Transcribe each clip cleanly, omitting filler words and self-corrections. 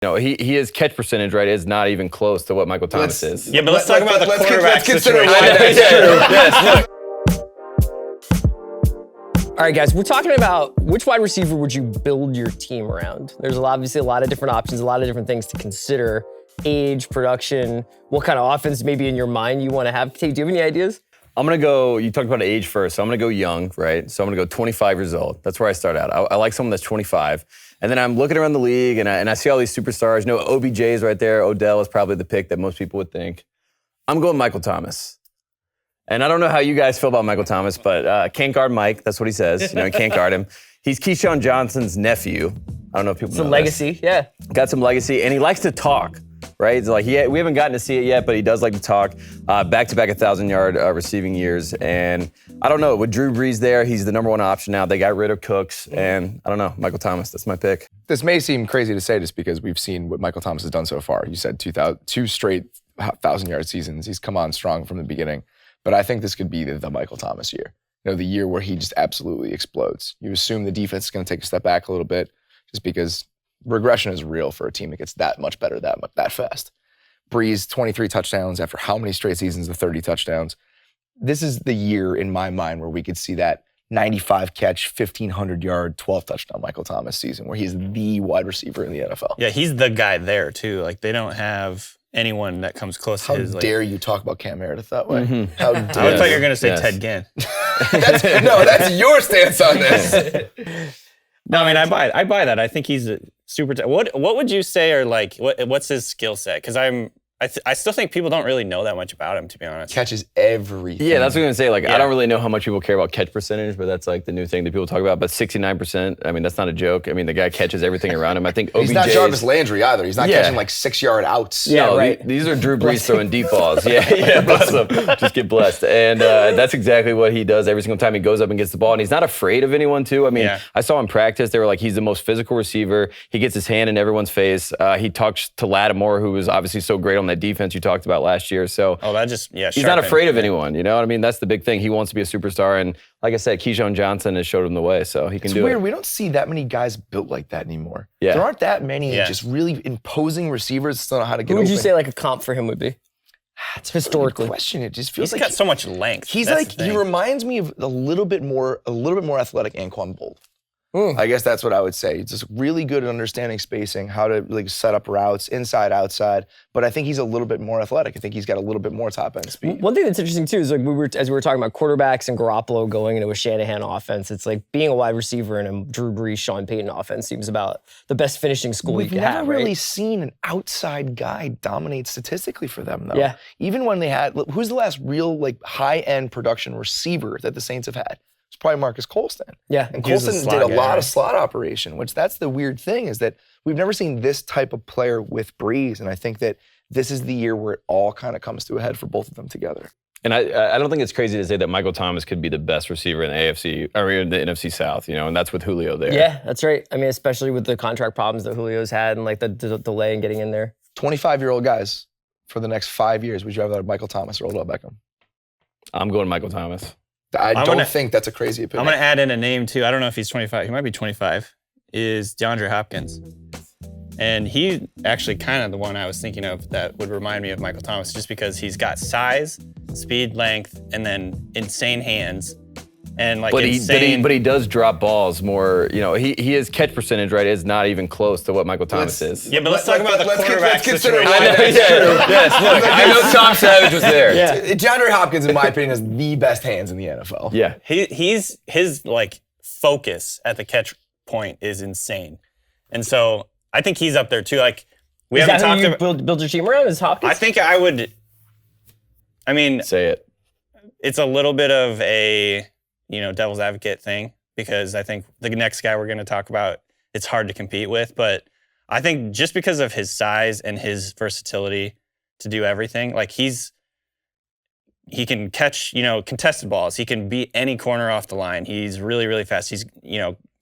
his catch percentage, right, is not even close to what Michael Thomas is. Yeah, but let's talk about the quarterback situation. Yes. All right, guys, we're talking about which wide receiver would you build your team around? There's obviously a lot of different options, a lot of different things to consider. Age, production, what kind of offense maybe in your mind you want to have. Tate, do you have any ideas? I'm going to go, you talked about age first, so I'm going to go young, right? So I'm going to go 25 years old. That's where I start out. I like someone that's 25. And then I'm looking around the league, and I see all these superstars. OBJ's right there. Odell is probably the pick that most people would think. I'm going Michael Thomas. And I don't know how you guys feel about Michael Thomas, but can't guard Mike. That's what he says. He can't guard him. He's Keyshawn Johnson's nephew. I don't know if people know Some legacy, yeah. Got some legacy, and he likes to talk, right? It's like we haven't gotten to see it yet, but he does like to talk. Back-to-back 1,000-yard receiving years. And I don't know, with Drew Brees there, he's the number one option now. They got rid of Cooks, and I don't know, Michael Thomas, that's my pick. This may seem crazy to say just because we've seen what Michael Thomas has done so far. You said 2 straight 1,000-yard seasons. He's come on strong from the beginning. But I think this could be the Michael Thomas year. The year where he just absolutely explodes. You assume the defense is going to take a step back a little bit just because regression is real for a team that gets that much better that fast. Brees, 23 touchdowns after how many straight seasons of 30 touchdowns. This is the year in my mind where we could see that 95 catch, 1,500-yard, 12 touchdown Michael Thomas season where he's the wide receiver in the NFL. Yeah, he's the guy there too. Like they don't have anyone that comes close to his. How dare you talk about Cam Meredith that way? Mm-hmm. How dare I thought you were going to say Ted Ginn. that's your stance on this. No, I mean, I buy that. I think he's a super. What would you say are like? What's his skill set? Because I still think people don't really know that much about him, to be honest. Catches everything. Yeah, that's what I'm going to say. I don't really know how much people care about catch percentage, but that's like the new thing that people talk about. But 69%, that's not a joke. The guy catches everything around him. I think OBJ. He's not Jarvis Landry either. He's not catching 6-yard outs. Yeah, right. These are Drew Brees throwing deep balls. Yeah, bless him. Just get blessed. And that's exactly what he does every single time he goes up and gets the ball. And he's not afraid of anyone, too. I saw him practice. They were like, he's the most physical receiver. He gets his hand in everyone's face. He talks to Lattimore, who was obviously so great on that defense you talked about last year. So he's not afraid of anyone. You know what I mean? That's the big thing. He wants to be a superstar. And like I said, Keyshawn Johnson has showed him the way, so he can do it. It's weird. We don't see that many guys built like that anymore. Yeah. There aren't that many just really imposing receivers that don't know how to get Who would open. you say like a comp for him would be? It's historically. A good question. It just feels he's like got so much length. He's he reminds me of a little bit more athletic Anquan Bolt. I guess that's what I would say. He's just really good at understanding spacing, how to set up routes, inside, outside. But I think he's a little bit more athletic. I think he's got a little bit more top end speed. One thing that's interesting too is as we were talking about quarterbacks and Garoppolo going into a Shanahan offense, it's like being a wide receiver in a Drew Brees, Sean Payton offense seems about the best finishing school you can have. We've never really seen an outside guy dominate statistically for them, though. Yeah. Even when they had, who's the last real high end production receiver that the Saints have had? It's probably Marcus Colston. Yeah. And Colston did a lot of slot operation, which that's the weird thing is that we've never seen this type of player with Brees. And I think that this is the year where it all kind of comes to a head for both of them together. And I don't think it's crazy to say that Michael Thomas could be the best receiver in the AFC or in the NFC South, and that's with Julio there. Yeah, that's right. Especially with the contract problems that Julio's had and the delay in getting in there. 25-year-old guys for the next 5 years, would you rather have Michael Thomas or Odell Beckham? I'm going Michael Thomas. I don't think that's a crazy opinion. I'm going to add in a name, too. I don't know if he's 25. He might be 25. Is DeAndre Hopkins. And he actually kind of the one I was thinking of that would remind me of Michael Thomas just because he's got size, speed, length, and then insane hands. And but he does drop balls more. His catch percentage, right, is not even close to what Michael Thomas is. Yeah, but let's talk about the quarterback situation. I know Tom Savage was there. Yeah. DeAndre Hopkins, in my opinion, has the best hands in the NFL. Yeah. His focus at the catch point is insane. And so I think he's up there too. We haven't talked about build your team around is Hopkins? I think I would say it. It's a little bit of a devil's advocate thing because I think the next guy we're going to talk about, it's hard to compete with. But I think just because of his size and his versatility to do everything, he can catch, contested balls. He can beat any corner off the line. He's really, really fast. He's,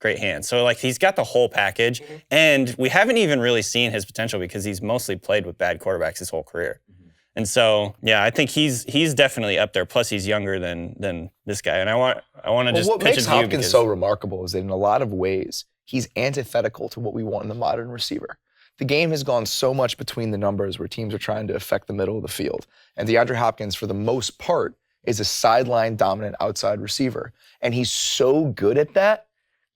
great hands. So he's got the whole package. And we haven't even really seen his potential because he's mostly played with bad quarterbacks his whole career. And so, I think he's definitely up there. Plus, he's younger than this guy. And I want to just what pitch makes it to you Hopkins so remarkable is that in a lot of ways, he's antithetical to what we want in the modern receiver. the game has gone so much between the numbers where teams are trying to affect the middle of the field. And DeAndre Hopkins, for the most part, is a sideline dominant outside receiver. And he's so good at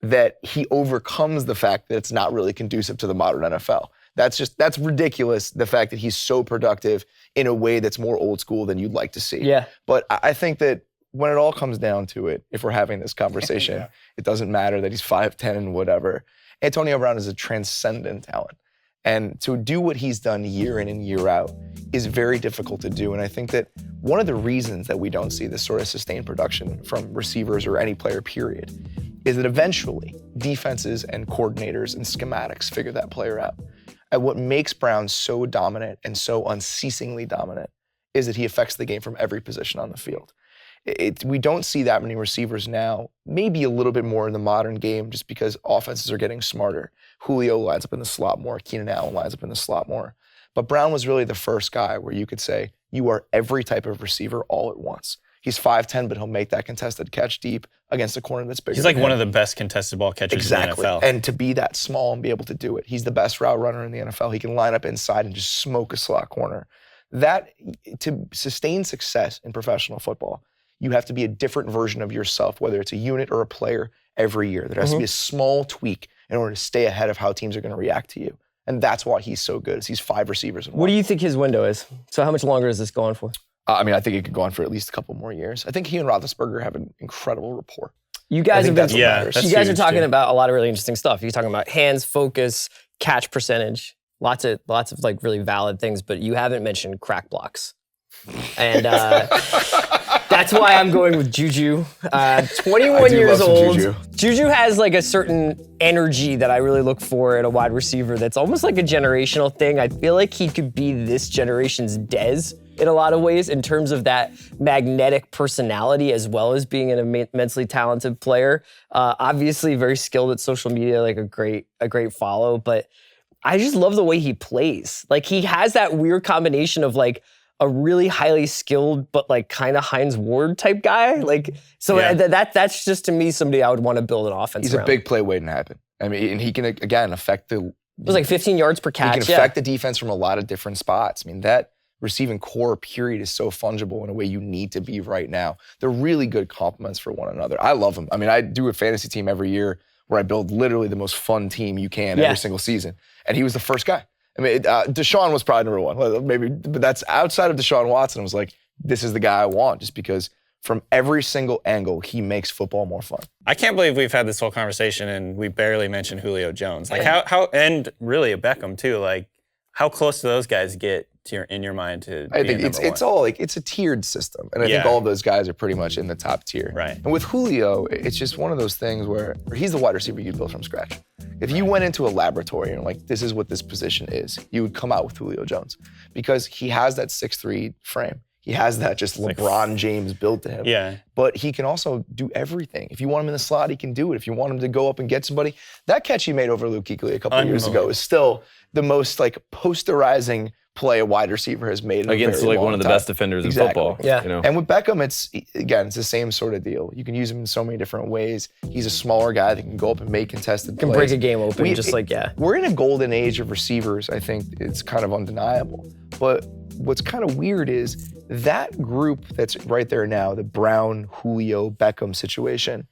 that he overcomes the fact that it's not really conducive to the modern NFL. That's ridiculous, the fact that he's so productive in a way that's more old school than you'd like to see. Yeah. But I think that when it all comes down to it, if we're having this conversation, it doesn't matter that he's 5'10" and whatever. Antonio Brown is a transcendent talent. And to do what he's done year in and year out is very difficult to do. And I think that one of the reasons that we don't see this sort of sustained production from receivers or any player, period, is that eventually defenses and coordinators and schematics figure that player out. And what makes Brown so dominant and so unceasingly dominant is that he affects the game from every position on the field. We don't see that many receivers now, maybe a little bit more in the modern game just because offenses are getting smarter. Julio lines up in the slot more. Keenan Allen lines up in the slot more. But Brown was really the first guy where you could say, you are every type of receiver all at once. He's 5'10", but he'll make that contested catch deep against a corner that's bigger. He's like one of the best contested ball catchers in the NFL. And to be that small and be able to do it. He's the best route runner in the NFL. He can line up inside and just smoke a slot corner. That, to sustain success in professional football, you have to be a different version of yourself, whether it's a unit or a player, every year. There has to be a small tweak in order to stay ahead of how teams are going to react to you. And that's why he's so good, is he's 5 receivers in one. What do you think his window is? So how much longer is this going for? I mean, I think it could go on for at least a couple more years. I think he and Roethlisberger have an incredible rapport. You guys have been, you guys are talking too. about a lot of really interesting stuff. You're talking about hands, focus, catch percentage, lots of like really valid things, but you haven't mentioned crack blocks. And that's why I'm going with Juju. 21 years old. Juju has like a certain energy that I really look for in a wide receiver that's almost like a generational thing. I feel like he could be this generation's Dez in a lot of ways in terms of that magnetic personality as well as being an immensely talented player. Obviously very skilled at social media, like a great follow, but I just love the way he plays. Like he has that weird combination of like a really highly skilled but like kind of Hines Ward type guy. Like so that's just to me somebody I would want to build an offense He's around. a big play waiting to happen. I mean, and he can again affect the. It was like 15 yards per catch. He can affect the defense from a lot of different spots. I mean, that receiving core period is so fungible in a way you need to be right now. They're really good complements for one another. I love them. I mean, I do a fantasy team every year where I build literally the most fun team you can every single season. And he was the first guy. I mean, Deshaun was probably number one, maybe, but that's outside of Deshaun Watson. I was like, this is the guy I want, just because from every single angle, he makes football more fun. I can't believe we've had this whole conversation and we barely mentioned Julio Jones. Like how and really a Beckham too. Like how close do those guys get to in your mind to? I think it's all like it's a tiered system, and I think all of those guys are pretty much in the top tier. Right. And with Julio, it's just one of those things where he's the wide receiver you build from scratch. If you went into a laboratory and like, this is what this position is, you would come out with Julio Jones because he has that 6'3" frame. He has that just LeBron James built to him. Yeah. But he can also do everything. If you want him in the slot, he can do it. If you want him to go up and get somebody, that catch he made over Luke Kuechly a couple of years ago is still the most like posterizing play a wide receiver has made in against a very like one of the best defenders in football. Yeah. You know? And with Beckham, it's the same sort of deal. You can use him in so many different ways. He's a smaller guy that can go up and make contested plays. Can break a game open, We're in a golden age of receivers. I think it's kind of undeniable. But what's kind of weird is that group that's right there now, the Brown, Julio, Beckham situation,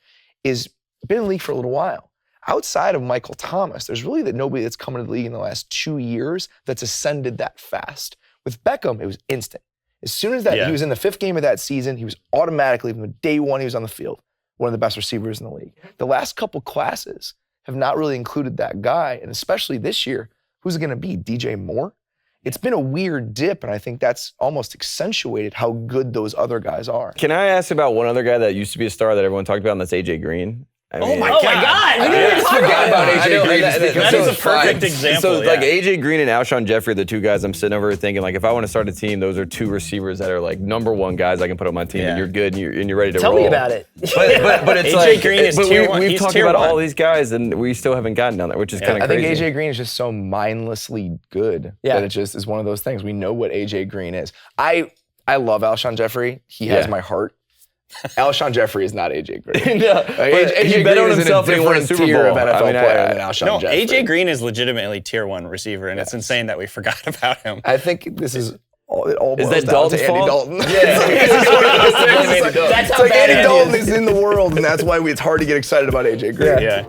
is been in the league for a little while. Outside of Michael Thomas, there's really nobody that's come into the league in the last 2 years that's ascended that fast. With Beckham, it was instant. As soon as he was in the 5th game of that season, he was automatically, from the day one he was on the field, one of the best receivers in the league. The last couple classes have not really included that guy, and especially this year, who's it going to be? DJ Moore? It's been a weird dip, and I think that's almost accentuated how good those other guys are. Can I ask about one other guy that used to be a star that everyone talked about, and that's AJ Green? Oh my God! We didn't even talk about AJ Green. That is a perfect example. So like AJ Green and Alshon Jeffrey are the two guys I'm sitting over thinking like if I want to start a team, those are two receivers that are like number one guys I can put on my team, and you're good and you're ready to roll. Tell me about it. But it's AJ like Green is tier one. We've He's talked tier about one. all these guys, and we still haven't gotten down there, which is kind of crazy. I think AJ Green is just so mindlessly good that it just is one of those things. We know what AJ Green is. I love Alshon Jeffrey. He has my heart. Alshon Jeffrey is not AJ Green. No, he bet on himself and he won a Super tier Bowl. of NFL player than Alshon Jeffrey. AJ Green is legitimately tier 1 receiver, and it's insane that we forgot about him. I think this is. It all Is boils that down to Dalton's Andy fault? Dalton. Yeah. That's It's how like bad Andy it Dalton is. is in the world, and that's why it's hard to get excited about AJ Green. Yeah.